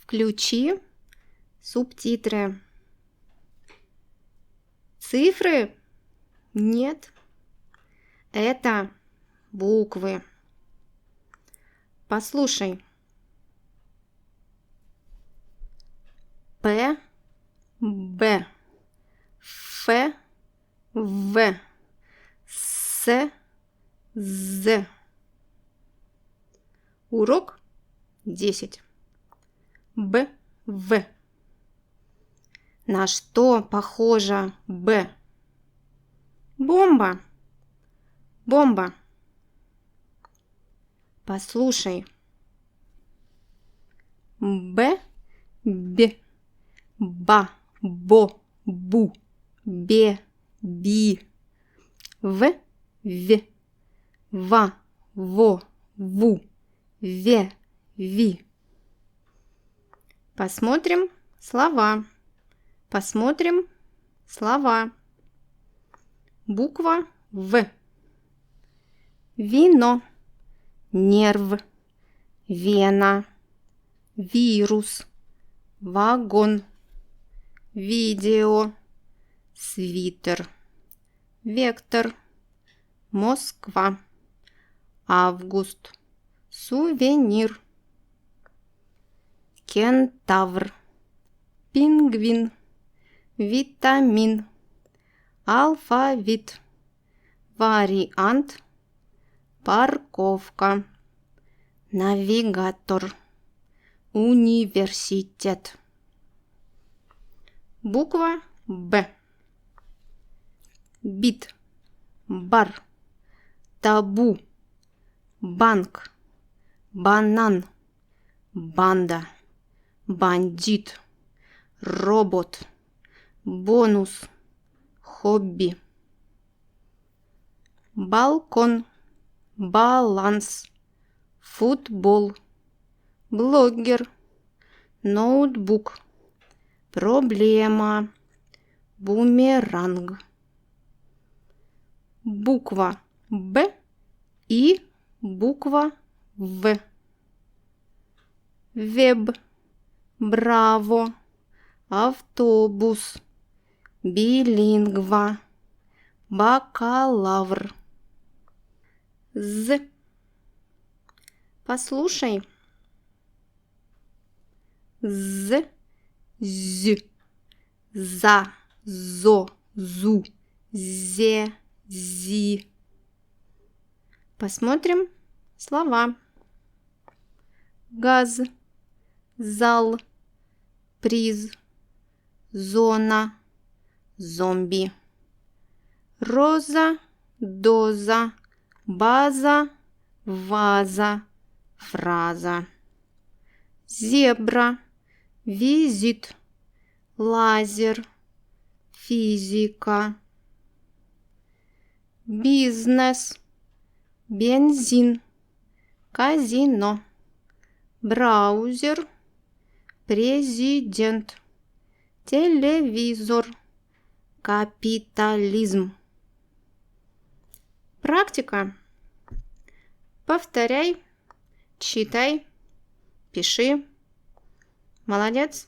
Включи субтитры. Цифры? Нет. Это буквы. Послушай. П, Б, Ф, В, С, З. Урок 10. Б, В. На что похожа Б? Бомба. Бомба. Послушай. Б, Б, Ба, Бо, Бу, Бе, Би. В, В, Ва, Во, Ву, Ве, Ви. Посмотрим слова. Посмотрим слова. Буква В. Вино, нерв, вена, вирус, вагон, видео, свитер, вектор, Москва, август, сувенир, кентавр, пингвин, витамин, алфавит, вариант, парковка, навигатор, университет. Буква Б. Бит, бар, табу, банк, банан, банда, бандит, робот, бонус, хобби. Балкон, баланс, футбол, блогер, ноутбук, проблема, бумеранг. Буква Б и буква В. Веб, браво, автобус, билингва, бакалавр. З. Послушай. З, з, за, зо, зу, зе, зи. Посмотрим слова. Газ, зал, приз, зона, зомби. Роза, доза, база, ваза, фраза. Зебра, визит, лазер, физика. Бизнес, бензин, казино. Браузер, президент, телевизор, капитализм. Практика. Повторяй, читай, пиши. Молодец.